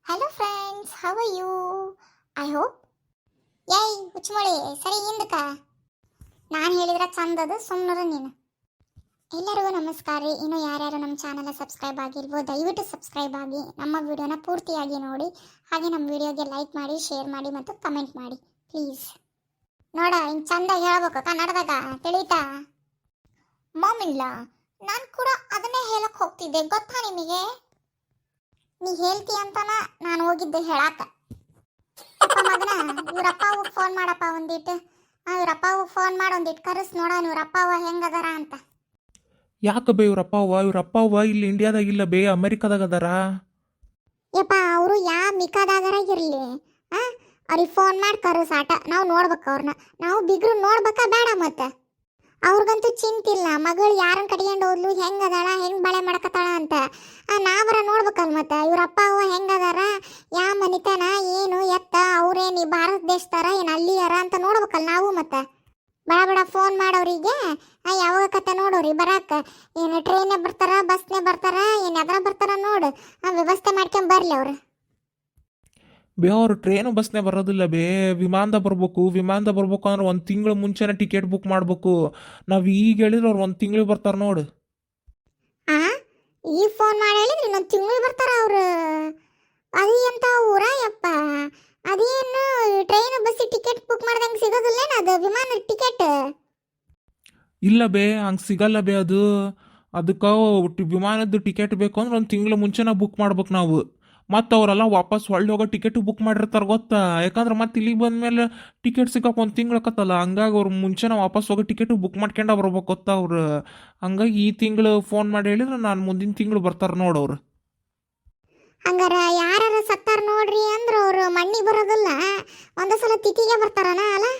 Hello friends, how are you? I hope ಏಯ್ ಹುಚ್ಚುಮಳಿ ಸರಿ ಹಿಂದಕ್ಕ ನಾನು ಹೇಳಿದ್ರೆ ಚಂದದು ಸುಮ್ಮನರ ನೀನು. ಎಲ್ಲರಿಗೂ ನಮಸ್ಕಾರ ರೀ. ಇನ್ನು ಯಾರ್ಯಾರು ನಮ್ಮ ಚಾನಲ್ನ ಸಬ್ಸ್ಕ್ರೈಬ್ ಆಗಿಲ್ವೋ ದಯವಿಟ್ಟು ಸಬ್ಸ್ಕ್ರೈಬ್ ಆಗಿ ನಮ್ಮ ವಿಡಿಯೋನ ಪೂರ್ತಿಯಾಗಿ ನೋಡಿ. ಹಾಗೆ ನಮ್ಮ ವಿಡಿಯೋಗೆ ಲೈಕ್ ಮಾಡಿ, ಶೇರ್ ಮಾಡಿ ಮತ್ತು ಕಮೆಂಟ್ ಮಾಡಿ ಪ್ಲೀಸ್. ನೋಡ ಹಿಂಗೆ ಚಂದಾಗಿ ಹೇಳ್ಬೇಕು ಕನ್ನಡದಾಗ, ತಿಳಿತಾ? ಮಾಮಿಲ್ಲ, ನಾನು ಕೂಡ ಅದನ್ನೇ ಹೇಳಕ್ಕೆ ಹೋಗ್ತಿದ್ದೆ, ಗೊತ್ತಾ ನಿಮಗೆ? ನೀ ಹೇಳ್ತಿ ಅಂತನ ನಾನು ಹೋಗಿದ್ದೆ ಹೇಳಾಕ. ಮಗನ ಇವ್ರಪ್ಪವು ಫೋನ್ ಮಾಡಪ್ಪ ಒಂದಿಟ್ಟು. ಇವ್ರಪ್ಪವು ಫೋನ್ ಮಾಡಿ ಒಂದಿಟ್ಟು ಕರೆಸ್ ನೋಡ ಇವ್ರಪ್ಪವ ಹೆಂಗದಾರ ಅಂತ. ಯಾಕ ಬೇ ಇವ್ರಪ್ಪ ಇಲ್ಲಿ ಇಂಡಿಯಾದಾಗ ಇಲ್ಲ ಬೇ, ಅಮೆರಿಕಾದಾಗ ಅದಾರ. ಯಪ್ಪ ಅವರು ಮಿಕಾದಾಗರ ಇರಲಿ, ಅವ್ರಿಗೆ ಫೋನ್ ಮಾಡಿ ಕರೆಸ್ ಆಟ. ನಾವು ನೋಡ್ಬೇಕು ಅವ್ರನ್ನ, ನಾವು ಬಿಗ್ರು ನೋಡ್ಬೇಕಾ ಬೇಡ? ಮತ್ತೆ ಅವ್ರಿಗಂತೂ ಚಿಂತಿಲ್ಲ ಮಗಳು ಯಾರನ್ನ ಕಟ್ಕೊಂಡು ಹೋದ್ಲು, ಹೆಂಗದಾಳ, ಹೆಂಗೆ ಬಾಳೆ ಮಾಡ್ಕತ್ತಾಳ ಅಂತ. ನಾವರ ನೋಡ್ಬೇಕಲ್ಲ. ಮತ್ತೆ ಇವ್ರಪ್ಪ ಅವ್ವ ಹೆಂಗದಾರ, ಯಾವ ಮನಿತನ ಏನು ಎತ್ತ, ಅವ್ರೇನು ಈ ಭಾರತ ದೇಶದಾರ ಏನು ಅಲ್ಲಿಯಾರ ಅಂತ ನೋಡ್ಬೇಕಲ್ಲ ನಾವು. ಮತ್ತೆ ಬೇಡ ಫೋನ್ ಮಾಡೋರಿಗೆ ಯಾವಾಗ ಕತೆ ನೋಡೋರಿ ಬರಾಕ. ಏನು ಟ್ರೈನೇ ಬರ್ತಾರ, ಬಸ್ನೇ ಬರ್ತಾರ, ಏನು ಎದ್ರ ಬರ್ತಾರ ನೋಡು, ವ್ಯವಸ್ಥೆ ಮಾಡ್ಕೊಂಡ್ ಬರ್ಲಿ ಅವ್ರು. ಬೇ ಅವ್ರು ಟ್ರೈನು ಬಸ್ನೇ ಬರೋದಿಲ್ಲ ಬೇ, ವಿಮಾನದಾಗ ಬರ್ಬೇಕು ಅಂದ್ರೆ ಒಂದು ತಿಂಗಳು ಮುಂಚೆನೇ ಟಿಕೆಟ್ ಬುಕ್ ಮಾಡ್ಬೇಕು. ನಾವು ಈಗ ಹೇಳಿದ್ರೆ ಅವ್ರು ಒಂದು ತಿಂಗಳಿಗೆ ಬರ್ತಾರೆ ನೋಡು. ಈ ಫೋನ್ ಮಾಡಿ ಹೇಳಿದ್ರೆ ಇನ್ನೊಂದು ತಿಂಗಳು ಬರ್ತಾರ ಅವ್ರು. ಅದು ಎಂತ ಊರ ಯಪ್ಪ, ಅದೇನು ಟ್ರೈನ್ ಬಸ್ ಟಿಕೆಟ್ ಬುಕ್ ಮಾಡ್ದಂಗೆ ಸಿಗೋದಿಲ್ಲೇನ ಅದು ವಿಮಾನ ಟಿಕೆಟ್? ಇಲ್ಲ ಬೇ, ಹಂಗೆ ಸಿಗಲ್ಲ ಬೇ. ಅದಕ್ಕೆ ವಿಮಾನದ ಟಿಕೆಟ್ ಬೇಕು ಅಂದ್ರೆ ಒಂದು ತಿಂಗಳು ಮುಂಚೆನೇ ಬುಕ್ ಮಾಡ್ಬೇಕು ನಾವು. ಮತ್ತು ಅವರೆಲ್ಲ ವಾಪಸ್ ಹೊಳ್ಳಿ ಹೋಗೋ ಟಿಕೆಟ್ ಬುಕ್ ಮಾಡಿರ್ತಾರೆ ಗೊತ್ತಾ. ಯಾಕಂದ್ರೆ ಮತ್ತೆ ಇಲ್ಲಿಗೆ ಬಂದಮೇಲೆ ಟಿಕೆಟ್ ಸಿಗಕ್ಕೆ ಒಂದು ತಿಂಗಳಕತ್ತಲ್ಲ, ಹಂಗಾಗಿ ಅವ್ರು ಮುಂಚೆನೇ ವಾಪಸ್ ಹೋಗೋ ಟಿಕೆಟ್ ಬುಕ್ ಮಾಡ್ಕೊಂಡು ಬರ್ಬೇಕು ಗೊತ್ತಾ ಅವ್ರು. ಹಂಗಾಗಿ ಈ ತಿಂಗಳು ಫೋನ್ ಮಾಡಿ ಹೇಳಿದ್ರೆ ನಾನು ಮುಂದಿನ ತಿಂಗಳು ಬರ್ತಾರೆ ನೋಡವ್ರು. ಹಂಗಾರ ಯಾರು ಸತ್ತಾರ ನೋಡ್ರಿ ಅಂದ್ರೆ ಅವ್ರು ಮಣ್ಣಿ ಬರೋದಿಲ್ಲ, ಒಂದೇ ಸಲ ತಿಥಿಗೆ ಬರ್ತಾರನ ಅಲ್ಲ?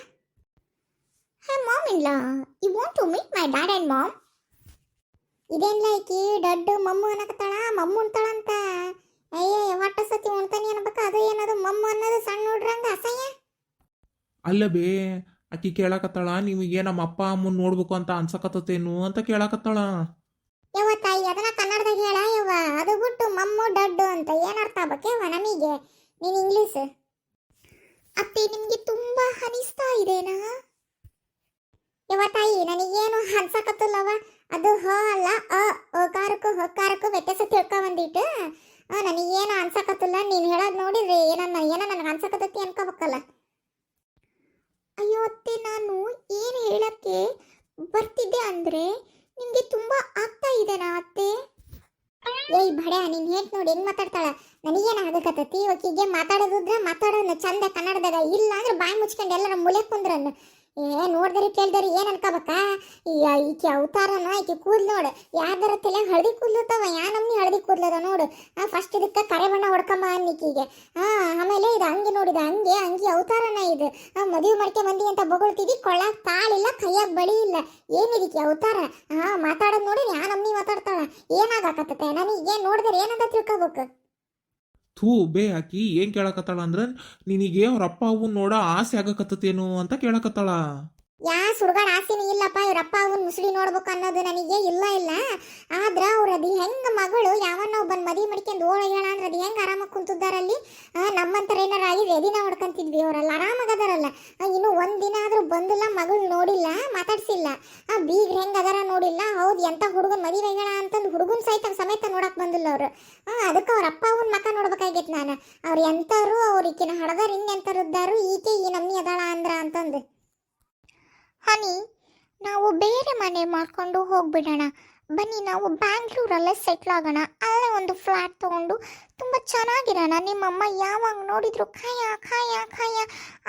ಹೇ ಮಾಮ್ ಇಲ್ಲ, you want to meet my dad and mom? ಇದೇನ್ಲ ಈಕಿ ದೊಡ್ಡ ಮಮ್ಮು ಅನ್ನಕತ್ತಾಳ, ಮಮ್ಮು ಅಂತಾಳಂತ. ಅಯ್ಯೇ ಒಟ್ಟ ಸತಿ ಉಣ್ತಾನೆ ಅನ್ಬೇಕ, ಅದು ಏನದು ಮಮ್ಮು ಅನ್ನೋದು ಸಣ್ಣ ನೋಡ್ರಂಗ ಅಸಹ್ಯ. ಅಲ್ಲ ಬೇ, ಆಕಿ ಕೇಳಕತ್ತಾಳ ನಿಮಗೆ ನಮ್ಮ ಅಪ್ಪ ಅಮ್ಮನ ನೋಡ್ಬೇಕು ಅಂತ ಅನ್ಸಕತ್ತೇನು ಅಂತ ಕೇಳಕತ್ತಾಳ. ಯವ್ವ ತಾಯಿ, ಅದನ್ನ ಕನ್ನಡದಾಗ ಹೇಳ ಯವ್ವ. ಅದು ಬಿಟ್ಟು ಮಮ್ಮು ಡಡ್ಡು ಅಂತ ಏನರ್ಥ ಆಗ್ಬೇಕೇವ ನಮಗೆ? ನೀನು ಇಂಗ್ಲೀಷ್ ಅತ್ತಿ ನಿಮ್ಗೆ ತುಂಬಾ ಅನಿಸ್ತಾ ಇದೆನಾ? ಯವ್ವ ತಾಯಿ, ನನಗೇನು ಅನ್ಸಕತ್ತಲ್ಲವ. ಅದು ಹ ಅಲ್ಲ ಅಕಾರಕ್ಕೂ ಹಕಾರಕ್ಕೂ ವ್ಯತ್ಯಾಸ ತಿಳ್ಕೊ ಬಂದಿಟ್ಟು. ನನಗೇನು ಅನ್ಸಕತ್ತಿಲ್ಲ. ನೀನು ಹೇಳೋದು ನೋಡಿದ್ರೆ ಏನೋ ನನಗೆ ಅನ್ಸಕತ್ತೈತಿ ಅನ್ಕೋಬೇಕಲ್ಲ. ಅಯ್ಯೋ ಅತ್ತೆ, ನಾನು ಏನು ಹೇಳಕ್ಕೆ ಬರ್ತಿದ್ದೆ ಅಂದ್ರೆ ನಿಮ್ಗೆ ತುಂಬಾ ಆಗ್ತಾ ಇದೆನಾ ಅತ್ತೆ? ಏಯ್ ಬಡ್ಯಾ, ನೀನ್ ಹೇಳ್ ನೋಡಿ ಹೆಂಗ್ ಮಾತಾಡ್ತಾಳ. ನನಗೇನ ಆಗಕತ್ತತಿ ಒಕ್ಕಿಗೆ ಮಾತಾಡೋದಿದ್ರೆ ಮಾತಾಡೋಣ ಚಂದ ಕನ್ನಡದಾಗ, ಇಲ್ಲ ಅಂದ್ರೆ ಬಾಯಿ ಮುಚ್ಕೊಂಡು ಎಲ್ಲರ ಮೂಲೆ ಕುಂದ್ರನ್ನು. ನೋಡ್ದರಿ ಕೇಳ್ದರಿ ಏನ್ ಅನ್ಕೋಬೇಕಾ? ಈಕೆ ಅವತಾರನ ಈಕೆ ಕೂದ್ಲು ನೋಡು, ಯಾರ್ದಾರ ತಲೆ ಹಳದಿ ಕೂದ್ಲುತ್ತವ, ಯಾ ನಮ್ನಿ ಹಳದಿ ಕೂದ್ಲದ ನೋಡು. ಫಸ್ಟ್ ಇದಕ್ಕೆ ಕರೆ ಬಣ್ಣ ಹೊಡ್ಕಮ್ಮ ಅನ್ನಿಕಿಗೆ. ಆಮೇಲೆ ಇದು ಹಂಗೆ ನೋಡಿದ ಹಂಗೆ ಅವತಾರನ ಇದು. ಮದುವೆ ಮಾಡ್ಕೆ ಮಂದಿ ಅಂತ ಬೊಗಳ್ತಿದ್ದಿ, ಕೊಳ್ಳಾಗ ತಾಳಿಲ್ಲ, ಕೈಯಾಗ ಬಳಿ ಇಲ್ಲ, ಏನಿದಕ್ಕೆ ಅವತಾರ? ಮಾತಾಡೋದು ನೋಡಿ ಯಾ ನಮ್ನಿ ಮಾತಾಡ್ತಾಳ. ಏನಾಗಕತ್ತತೆ ನನಗೆ ನೋಡಿದ್ರೆ ಏನಂತ ತಿಳ್ಕೊಬೇಕು? ಥೂ ಬೇ, ಆಕಿ ಏನು ಕೇಳಕತ್ತಾಳ ಅಂದ್ರೆ ನಿನಗೆ ಅವ್ರ ಅಪ್ಪ ಅವನ್ ನೋಡೋ ಆಸೆ ಆಗಕತ್ತೇನು ಅಂತ ಕೇಳಕತ್ತಾಳ. ಸುಡ್ಗಾಡ ಆಸೆನೂ ಇಲ್ಲಪ್ಪ. ಇವ್ರಪ್ಪ ಅವನ್ ಮುಸುಳಿ ನೋಡ್ಬೇಕು ಅನ್ನೋದು ನನಗೆ ಇಲ್ಲ. ಆದ್ರ ಅವ್ರದ್ದು ಹೆಂಗ ಮಗಳು ಯಾವನ್ನ ಒಬ್ಬನ್ ಮದಿ ಮಡಿಕೊಂಡು ಓಳಗ್ಯಾಳ ಅಂದ್ರೆ ಅದು ಹೆಂಗ ಆರಾಮಾಗಿ ಕುಂತಿದ್ದಾರಲ್ಲಿ. ನಮ್ಮಂತರ ಏನಾರ ಆಗಿ ರೆದಿನ ಹೊಡ್ಕಂತಿದ್ವಿ, ಅವರೆಲ್ಲ ಆರಾಮಾಗದಾರಲ್ಲ. ಇನ್ನು ಒಂದಿನ ಆದ್ರೂ ಬಂದಿಲ್ಲ, ಮಗಳು ನೋಡಿಲ್ಲ, ಮಾತಾಡ್ಸಿಲ್ಲ. ಬೀಗ್ರ ಹೆಂಗ ಅದಾರ ನೋಡಿಲ್ಲ. ಹೌದು, ಎಂತ ಹುಡುಗನ್ ಮದಿ ವೈಗಳ ಅಂತಂದು ಹುಡುಗನ್ ಸಮೇತ ನೋಡಕ್ ಬಂದಿಲ್ಲ ಅವ್ರು. ಅದಕ್ಕೆ ಅವ್ರ ಅಪ್ಪ ಅವನ್ ಮಕ ನೋಡ್ಬೇಕಾಗೈತಿ ನಾನು. ಅವ್ರು ಎಂತರು, ಅವ್ರಿಕಿನ ಹಡದಾರ ಇನ್ನೆಂತರು ಇದ್ದಾರು, ಈಕೆ ಈ ನಮ್ಮಿ ಅದಾಳ ಅಂದ್ರ ಅಂತಂದು. ಹನಿ, ನಾವು ಬೇರೆ ಮನೆ ಮಾಡ್ಕೊಂಡು ಹೋಗ್ಬಿಡೋಣ ಬನ್ನಿ. ನಾವು ಬ್ಯಾಂಗ್ಳೂರಲ್ಲೇ ಸೆಟ್ಲ್ ಆಗೋಣ, ಅಲ್ಲೇ ಒಂದು ಫ್ಲ್ಯಾಟ್ ತೊಗೊಂಡು ತುಂಬ ಚೆನ್ನಾಗಿರೋಣ. ನಿಮ್ಮಮ್ಮ ಯಾವಾಗ ನೋಡಿದ್ರು ಖಾಯ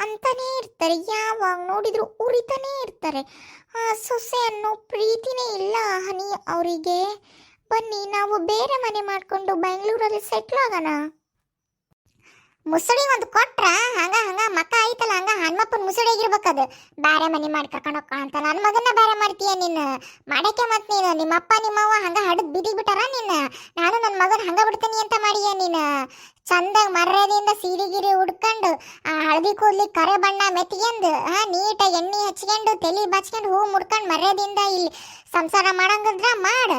ಅಂತಾನೇ ಇರ್ತಾರೆ, ಯಾವಾಗ ನೋಡಿದ್ರು ಉರಿತಾನೇ ಇರ್ತಾರೆ. ಸೊಸೆ ಅನ್ನೋ ಪ್ರೀತಿನೇ ಇಲ್ಲ ಹನಿ ಅವರಿಗೆ. ಬನ್ನಿ, ನಾವು ಬೇರೆ ಮನೆ ಮಾಡ್ಕೊಂಡು ಬ್ಯಾಂಗ್ಳೂರಲ್ಲಿ ಸೆಟ್ಲ್ ಆಗೋಣ. ಮುಸುಡಿ ಒಂದು ಕೊಟ್ರ ಹಂಗ ಮಕ್ಕ ಐತಲ್ಲ, ಹಂಗ ಹನುಮಪ್ಪನ ಮುಸುಡಿಯಾಗಿರ್ಬೇಕದು. ಬೇರೆ ಮನೆ ಮಾಡಿ ಕರ್ಕೊಂಡು ಹೋಗ್ಕ ಅಂತ ನನ್ನ ಮಗನ್ನ ಬೇರೆ ಮಾಡ್ತೀಯ ನೀನು ಮಾಡಕ್ಕೆ? ಮತ್ತೆ ನೀನು ನಿಮ್ಮಪ್ಪ ನಿಮ್ಮವ್ವ ಹಂಗ ಹಡದ್ ಬಿಡಿ ಬಿಟ್ಟಾರ ನೀನು. ನಾನು ನನ್ನ ಮಗನ ಹಂಗ ಬಿಡ್ತೀನಿ ಅಂತ ಮಾಡಿಯ ನೀನು? ಚಂದಾಗ ಮರ್ಯಾದೆಯಿಂದ ಸೀರೆಗಿರಿ ಉಡ್ಕೊಂಡು ಆ ಹಳದಿ ಕೂದ್ಲಿ ಕರೆ ಬಣ್ಣ ಮೆತ್ಕೊಂಡು ನೀಟಾಗಿ ಎಣ್ಣೆ ಹಚ್ಕೊಂಡು ತಲೆ ಬಚ್ಕೊಂಡು ಹೂ ಮುಡ್ಕೊಂಡು ಮರ್ಯಾದೆಯಿಂದ ಇಲ್ಲಿ ಸಂಸಾರ ಮಾಡಂಗಿದ್ರ ಮಾಡ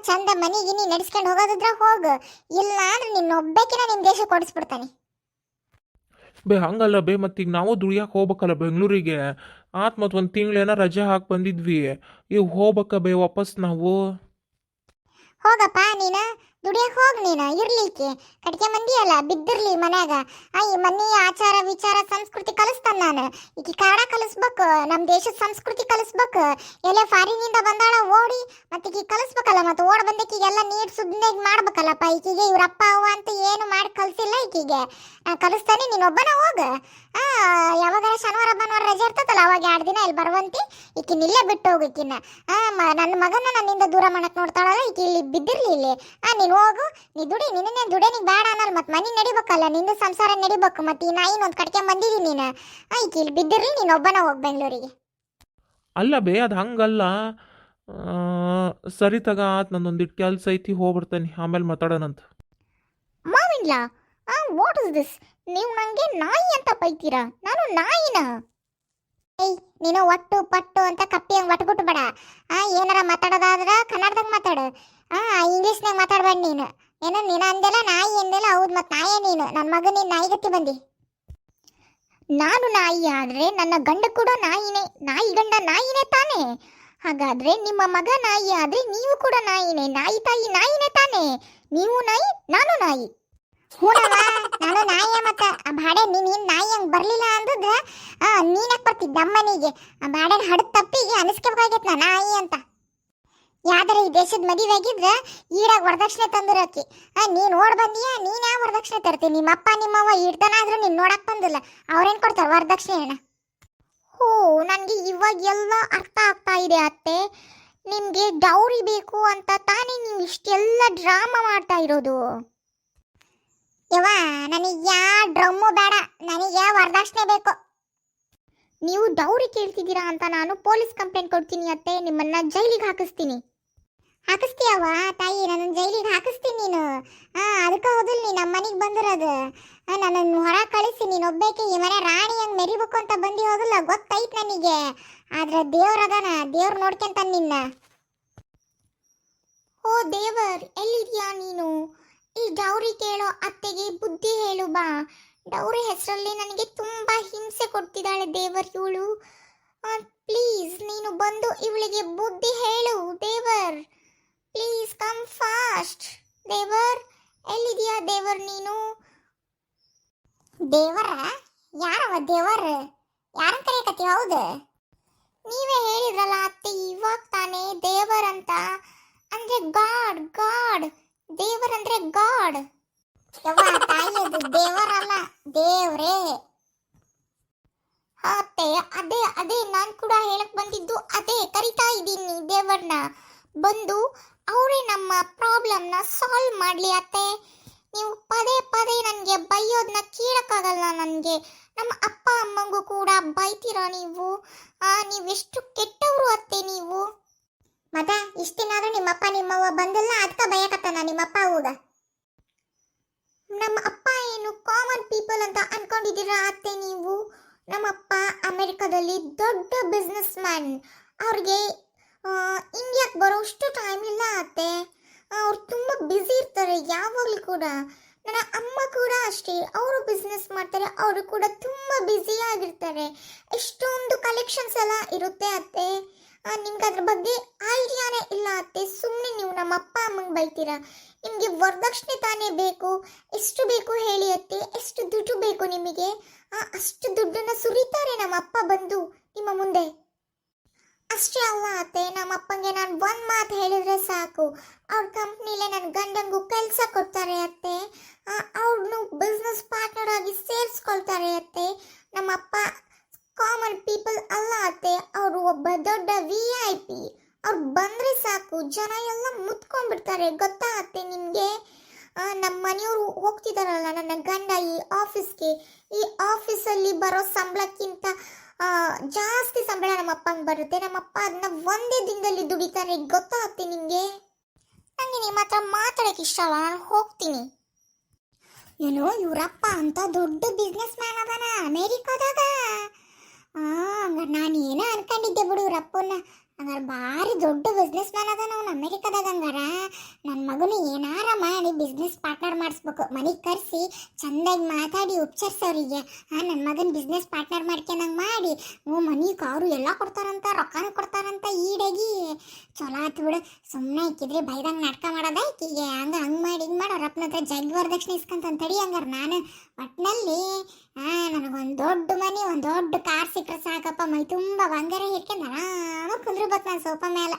ಚಂದ ಮನಿಗಿನಿ ನಡೆಸ್ಕೊಂಡು ಹೋಗೋದಿದ್ರ ಹೋಗು, ಇಲ್ಲ ಅಂದ್ರೆ ನಿನ್ನೊಬ್ಬಕಿನ ನಿಮ್ಮ ದೇಶ ಕೊಡಿಸ್ಬಿಡ್ತಾನೆ. ಬೇ ಹಂಗಲ್ಲ ಬೇ, ಮತ್ತೀಗ ನಾವು ದುಡಿಯಕ್ಕೆ ಹೋಗ್ಬೇಕಲ್ಲ ಬೆಂಗಳೂರಿಗೆ. ಮತ್ತು ಒಂದು ತಿಂಗಳೇನ ರಜೆ ಹಾಕಿ ಬಂದಿದ್ವಿ, ಈಗ ಹೋಗ್ಬೇಕ ಬೇ ವಾಪಸ್ ನಾವು. ಹೋಗಪ್ಪ ನೀನು ದುಡಿಯಕ್ಕೆ ಹೋಗ್, ನೀನು ಇರ್ಲಿಕ್ಕೆ ಕಟ್ಕೆ ಮಂದಿ ಅಲ್ಲ ಬಿದ್ದಿರ್ಲಿ ಮನ್ಯಾಗ. ಈ ಮನಿ ಆಚಾರ ವಿಚಾರ ಸಂಸ್ಕೃತಿ ಕಲಿಸ್ತಾನ ನಾನು. ಈಗ ಕನ್ನಡ ಕಲಿಸ್ಬೇಕು, ನಮ್ಮ ದೇಶದ ಸಂಸ್ಕೃತಿ ಕಲಿಸ್ಬೇಕು. ಎಲ್ಲ ಫಾರಿನಿಂದ ಬಂದಾಳ ಓಡಿ, ಮತ್ತೆ ಈಗ ಕಲಿಸ್ಬೇಕಲ್ಲ, ಮತ್ತೆ ಓಡ್ ಬಂದಕ್ಕೀಗೆಲ್ಲ ನೀರು ಸುದ್ದಿನಾಗ ಮಾಡ್ಬೇಕಲ್ಲಪ್ಪ. ಈಕಿಗೆ ಇವ್ರಪ್ಪ ಅವ್ವ ಅಂತ ಏನು ಮಾಡಿ ಕಲಿಸಿಲ್ಲ ಈಕಿಗೆ. ನಾನು ಕಲಿಸ್ತಾನೆ, ನೀನೊಬ್ಬನ ಹೋಗ. ಯಾವಾಗ ಶನಿವಾರ ಭಾನುವಾರ ರಜೆ ಇರ್ತದಲ್ಲ ಅವಾಗ 2 ದಿನ ಇಲ್ಲಿ ಬರುವಂತಿ. ಈಕಿನ ಇಲ್ಲೇ ಬಿಟ್ಟು ಹೋಗು ಈಕಿನ. ನನ್ನ ಮಗನ ನನ್ನಿಂದ ದೂರ ಮಾಡಕ್ ನೋಡ್ತಾಳಲ್ಲ, ಈಕಿ ಇಲ್ಲಿ ಬಿದ್ದಿರ್ಲಿ ಇಲ್ಲಿ. ನೀನು ಹೋಗು, ನೀ ದುಡಿ, ನಿನ್ನೆ ದುಡಿಯನಿಗೆ ಬೇಡ ಅನ್ನಲ್ಲ. ಮತ್ತೆ ಮನೆ ನಡಿಬೇಕಲ್ಲ, ನಿಂದು ಸಂಸಾರ ನಡಿಬೇಕು. ಮತ್ತೆ ಈ ನಾಯಿನ ಒಂದು ಕಟ್ಕೆ ಬಂದಿದ್ದೀನಿ ನೀನು. ಈಕಿ ಇಲ್ಲಿ ಬಿದ್ದಿರ್ಲಿ, ನೀನೊಬ್ಬನ ಹೋಗಿ ಬೆಂಗಳೂರಿಗೆ. ಅಲ್ಲ ಬೇ, ಅದು ಹಂಗಲ್ಲ. ಸರಿ ತಗ, ಆತ್ ನಂದೊಂದಿಟ್ಟು ಕೆಲಸ ಐತಿ, ಹೋಗ್ಬಿಡ್ತಾನೆ, ಆಮೇಲೆ ಮಾತಾಡೋಣಂತ. ಮಾವಿನ್ಲಾ, ವಾಟ್ ಇಸ್ ದಿಸ್? ನೀವು ನನಗೆ ನಾಯಿ ಅಂತ ಬೈತೀರಾ? ನಾನು ನಾಯಿನ? ಏಯ್, ನೀನು ಒಟ್ಟು ಪಟ್ಟು ಅಂತ ಕಪ್ಪಿ ಹಂಗೆ ಒಟ್ಬಿಟ್ಟು ಬೇಡ. ಏನಾರ ಮಾತಾಡೋದಾದ್ರೆ ಕನ್ನಡದಾಗ ಮಾತಾಡು. ಇಂಗ್ಲೀಷ್ನಾಗ ಮಾತಾಡ್ಬೇಡ ನೀನು. ಏನೋ ನೀನು ಅಂದೆಲ್ಲ ನಾಯಿ ಅಂದೆಲ್ಲ, ಹೌದು ಮತ್ತೆ ನಾಯೇ ನೀನು. ನನ್ನ ಮಗ ನೀನು ನಾಯಿಗತ್ತಿ ಬಂದಿ. ನಾನು ನಾಯಿ ಆದರೆ ನನ್ನ ಗಂಡ ಕೂಡ ನಾಯಿನೇ. ನಾಯಿ ಗಂಡ ನಾಯಿನೇ ತಾನೇ? ಹಾಗಾದ್ರೆ ನಿಮ್ಮ ಮಗ ನಾಯಿ ಆದರೆ ನೀವು ಕೂಡ ನಾಯಿನೇ. ನಾಯಿ ತಾಯಿ ನಾಯಿನೇ ತಾನೇ? ನೀವು ನಾಯಿ, ನಾನು ನಾಯಿ. ಹೂನವ, ನಾನು ನಾಯಿಯ. ಮತ್ತ ಆ ಬಾಡೆ ನೀನು ನಾಯಿ ಹಂಗೆ ಬರಲಿಲ್ಲ ಅಂದಿದ್ರೆ ನೀನಕ್ಕೆ ಬರ್ತಿದ್ದ ನಮ್ಮನಿಗೆ. ಆ ಬಾಡೆನ ಹಡದ ತಪ್ಪಿಗೆ ಅನಿಸ್ಕೋಬೇಕಾಗೈತೆ ನಾ ನಾಯಿ ಅಂತ. ಯಾವ್ದಾರ ಈ ದೇಶದ ಮದುವೆ ಆಗಿದ್ರೆ ಈಡಾಗ ವರದಕ್ಷಿಣೆ ತಂದಿರೋಕಿ. ನೀನು ಓಡ್ ಬಂದೀಯ, ನೀನು ಯಾವ ವರದಕ್ಷಿಣೆ ತರ್ತೀನಿ? ನಿಮ್ಮಪ್ಪ ನಿಮ್ಮವ್ವ ಇಡ್ತಾನ ಆದ್ರೂ ನೀನು ನೋಡಕ್ ಬಂದಿಲ್ಲ, ಅವ್ರೇನು ಕೊಡ್ತಾರೆ ವರದಕ್ಷಿಣೆನ? ಹೋ, ನನಗೆ ಇವಾಗ ಎಲ್ಲ ಅರ್ಥ ಆಗ್ತಾ ಇದೆ ಅತ್ತೆ. ನಿಮಗೆ ಡೌರಿ ಬೇಕು ಅಂತ ತಾನೇ ನೀವು ಇಷ್ಟೆಲ್ಲ ಡ್ರಾಮಾ ಮಾಡ್ತಾ ಇರೋದು? ಯವ್ವ, ನನಗೆ ಯಾವ ಡ್ರಮ್ಮು ಬೇಡ, ನನಗೆ ವರದಕ್ಷಿಣೆ ಬೇಕು. ನೀವು ಡೌರಿ ಕೇಳ್ತಿದ್ದೀರಾ ಅಂತ ನಾನು ಪೊಲೀಸ್ ಕಂಪ್ಲೇಂಟ್ ಕೊಡ್ತೀನಿ ಅತ್ತೆ. ನಿಮ್ಮನ್ನ ಜೈಲಿಗೆ ಹಾಕಿಸ್ತೀನಿ. ಹಾಕಿಸ್ತೀಯವ್ವ ತಾಯಿ, ನನ್ನ ಜೈಲಿಗೆ ಹಾಕಿಸ್ತೀನಿ ನೀನು. ಅದಕ್ಕೆ ಹೌದಿಲ್ಲ ನೀನು ನಮ್ಮ ಮನೆಗೆ ಬಂದಿರೋದು. ನನ್ನನ್ನು ಹೊರ ಕಳಿಸಿ ನೀನೊಬ್ಬೇಕೆ ಈ ಮನೆ ರಾಣಿ ಹಂಗೆ ಮೆರಿಬೇಕು ಅಂತ ಬಂದಿ ಹೋದಿಲ್ಲ, ಗೊತ್ತೈತ್ ನನಗೆ. ಆದ್ರೆ ದೇವ್ರದಾನ, ದೇವ್ರು ನೋಡ್ಕೊಂತಾನೆ ನಿನ್ನ. ಓ ದೇವರ್, ಎಲ್ಲಿದ್ಯಾ ನೀನು? ಈ ಡೌರಿ ಕೇಳೋ ಅತ್ತೆಗೆ ಬುದ್ಧಿ ಹೇಳು ಬಾ. ಡೌರಿ ಹೆಸರಲ್ಲಿ ನನಗೆ ತುಂಬಾ ಹಿಂಸೆ ಕೊಡ್ತಿದ್ದಾಳೆ ದೇವರ್ ಇವಳು. ಪ್ಲೀಸ್ ನೀನು ಬಂದು ಇವಳಿಗೆ ಬುದ್ಧಿ ಹೇಳು ದೇವರ್. Please come fast. ದೇವರ್, ಎಲ್ಲಿದ್ಯಾ ದೇವರ್ ನೀನು? ದೇವರ? ಯಾರವ ದೇವರ್? ಯಾರನ್ನ ಕರೆಯಕತ್ತಿ? ಹೌದು, ನೀವೇ ಹೇಳಿದ್ರಲ್ಲ ಅತ್ತೆ ಇವಾಗ ತಾನೇ ದೇವರ್ ಅಂತ. ಅಂದ್ರೆ ಗಾಡ್, ಗಾಡ್. ದೇವರ್ ಅಂದ್ರೆ ಗಾಡ್. ಯವ್ವ ತಾಯಿ, ಅದು ದೇವರಲ್ಲ, ದೇವ್ರೇ. ಅತ್ತೆ, ಅದೇ ಅದೇ ನಾನು ಕೂಡ ಹೇಳಕ್ ಬಂದಿದ್ದು ಅದೇ. ಕರಿತಾ ಇದ್ದೀನಿ ದೇವರನ್ನ, ಬಂದು ಅವರೇ ನಮ್ಮ ಪ್ರಾಬ್ಲಮ್ನ ಸಾಲ್ವ್ ಮಾಡಲಿ ಅತ್ತೆ. ನೀವು ಪದೇ ಪದೇ ನನಗೆ ಬೈಯೋದನ್ನ ಕೇಳಕ್ಕಾಗಲ್ಲ ನನಗೆ. ನಮ್ಮ ಅಪ್ಪ ಅಮ್ಮಂಗೂ ಕೂಡ ಬೈತೀರಾ ನೀವು? ನೀವೆಷ್ಟು ಕೆಟ್ಟವರು ಅತ್ತೆ ನೀವು. ಮತ ಇಷ್ಟಿನಾದ್ರೂ ನಿಮ್ಮಪ್ಪ ನಿಮ್ಮವ್ವ ಬಂದಿಲ್ಲ, ಅದಕ್ಕೆ ಬಯಕತ್ತಾನ ನಿಮ್ಮಪ್ಪ ಅವ್ಗ. ನಮ್ಮ ಅಪ್ಪ ಏನು ಕಾಮನ್ ಪೀಪಲ್ ಅಂತ ಅನ್ಕೊಂಡಿದ್ದೀರಾ ಅತ್ತೆ ನೀವು? ನಮ್ಮಪ್ಪ ಅಮೆರಿಕದಲ್ಲಿ ದೊಡ್ಡ ಬಿಸ್ನೆಸ್ ಮ್ಯಾನ್. ಅವ್ರಿಗೆ ಇಂಡಿಯಾಕ್ಕೆ ಬರೋಷ್ಟು ಟೈಮ್ ಇಲ್ಲ ಅತ್ತೆ. ಅವ್ರು ತುಂಬ ಬ್ಯುಸಿ ಇರ್ತಾರೆ ಯಾವಾಗಲೂ ಕೂಡ. ನನ್ನ ಅಮ್ಮ ಕೂಡ ಅಷ್ಟೇ, ಅವರು ಬಿಸ್ನೆಸ್ ಮಾಡ್ತಾರೆ, ಅವರು ಕೂಡ ತುಂಬ ಬ್ಯುಸಿ ಆಗಿರ್ತಾರೆ. ಎಷ್ಟೊಂದು ಕಲೆಕ್ಷನ್ಸ್ ಎಲ್ಲ ಇರುತ್ತೆ ಅತ್ತೆ. ನಿಮ್ಗೆ ಅದ್ರ ಬಗ್ಗೆ ಐಡಿಯಾನೇ ಇಲ್ಲ ಅತ್ತೆ. ಸುಮ್ಮನೆ ನೀವು ನಮ್ಮ ಅಪ್ಪ ಅಮ್ಮಂಗೆ ಬೈತೀರಾ. ನಿಮಗೆ ವರದಕ್ಷಿಣೆ ತಾನೇ ಬೇಕು? ಎಷ್ಟು ಬೇಕು ಹೇಳಿ ಅತ್ತೆ? ಎಷ್ಟು ದುಡ್ಡು ಬೇಕು ನಿಮಗೆ? ಅಷ್ಟು ದುಡ್ಡನ್ನು ಸುರಿತಾರೆ ನಮ್ಮ ಅಪ್ಪ ಬಂದು ನಿಮ್ಮ ಮುಂದೆ. ಅಷ್ಟೇ ಅಲ್ಲ ಅತ್ತೆ, ನಮ್ಮ ಅಪ್ಪಂಗೆ ನಾನು ಒಂದು ಮಾತು ಹೇಳಿದ್ರೆ ಸಾಕು, ಅವ್ರ ಕಂಪ್ನಿಲೇ ನನ್ನ ಗಂಡಂಗೂ ಕೆಲಸ ಕೊಡ್ತಾರೆ ಅತ್ತೆ. ಅವ್ರನ್ನು ಬಿಸ್ನೆಸ್ ಪಾರ್ಟ್ನರ್ ಆಗಿ ಸೇರಿಸ್ಕೊಳ್ತಾರೆ ಅತ್ತೆ. ನಮ್ಮಪ್ಪ ಕಾಮನ್ ಪೀಪಲ್ ಅಲ್ಲ ಅತ್ತೆ, ಅವರು ಒಬ್ಬ ದೊಡ್ಡ VIP. ಅವ್ರು ಬಂದರೆ ಸಾಕು ಜನ ಎಲ್ಲ ಮುತ್ಕೊಂಡ್ಬಿಡ್ತಾರೆ, ಗೊತ್ತಾ ಅತ್ತೆ ನಿಮಗೆ? ನಮ್ಮ ಮನೆಯವರು ಹೋಗ್ತಿದಾರಲ್ಲ ನನ್ನ ಗಂಡ ಈ ಆಫೀಸ್ಗೆ, ಈ ಆಫೀಸಲ್ಲಿ ಬರೋ ಸಂಬಳಕ್ಕಿಂತ ಜಾಸ್ತಿ ಸಂಬಳ ನಮ್ಮ ಅಪ್ಪಂಗೆ ಬರುತ್ತೆ. ನಮ್ಮಪ್ಪ ಅದನ್ನ ಒಂದೇ ದಿನದಲ್ಲಿ ದುಡಿತಾರೆ, ಗೊತ್ತಾ ಅತ್ತೆ ನಿಮಗೆ? ನನಗೆ ನಿಮ್ಮ ಹತ್ರ ಮಾತಾಡೋಕ್ಕೆ ಇಷ್ಟ ಅಲ್ಲ, ನಾನು ಹೋಗ್ತೀನಿ. ಏನೋ ಇವ್ರಪ್ಪ ಅಂತ ದೊಡ್ಡ ಬಿಸ್ನೆಸ್ ಮ್ಯಾನ್ ಅದಾನ ಅಮೇರಿಕಾದಾಗ. ಹಂಗಾರೆ ನಾನು ಏನೋ ಅನ್ಕೊಂಡಿದ್ದೆ ಬಿಡು ಇವ್ರಪ್ಪನ. ಹಂಗಾರೆ ಭಾರಿ ದೊಡ್ಡ ಬಿಸ್ನೆಸ್ ಮ್ಯಾನ್ ಅದಾನ ಅವ್ನು ಅಮೇರಿಕಾದಾಗ. ಹಂಗಾರ ನನ್ನ ಮಗನು ಏನಾರ ಮಾಡಿ ಬಿಸ್ನೆಸ್ ಪಾರ್ಟ್ನರ್ ಮಾಡಿಸ್ಬೇಕು. ಮನೆಗೆ ಕರೆಸಿ ಚಂದಾಗಿ ಮಾತಾಡಿ ಉಪಚರಿಸೋರಿಗೆ ನನ್ನ ಮಗನ ಬಿಸ್ನೆಸ್ ಪಾರ್ಟ್ನರ್ ಮಾಡ್ಕೊಂಡಂಗೆ ಮಾಡಿ ಮನೆ ಕಾರು ಎಲ್ಲ ಕೊಡ್ತಾರಂತ, ರೊಕ್ಕನೂ ಕೊಡ್ತಾರಂತ. ಈಡಾಗಿ ಚಲೋ ಆತು ಬಿಡು. ಸುಮ್ಮನೆ ಇಕ್ಕಿದ್ರೆ ಬೈದಂಗೆ ನಾಟಕ ಮಾಡೋದ ಈಕಿಗೆ. ಹಂಗೆ ಮಾಡಿ ಹಿಂಗೆ ಮಾಡಿ ಅವ್ರಪ್ಪನ ಹತ್ರ ಜಗ್ಗಿ ವರದಕ್ಷಿಣೆ ಇಸ್ಕೊಂತ ತಡಿ. ಹಂಗಾರೆ ನಾನು ಒಟ್ಟಿನಲ್ಲಿ ನನಗೊಂದು ದೊಡ್ಡ ಮನೆ, ಒಂದು ದೊಡ್ಡ ಕಾರ್ ಸಿಕ್ಕರೆ ಸಾಕಪ್ಪ. ಮೈ ತುಂಬ ಬಂಗಾರ ಹಿಡ್ಕೊಂಡು ಆರಾಮಾಗಿ ಕುಂದ್ರಬೇಕು ನಾನು ಸೋಫಾ ಮೇಲೆ.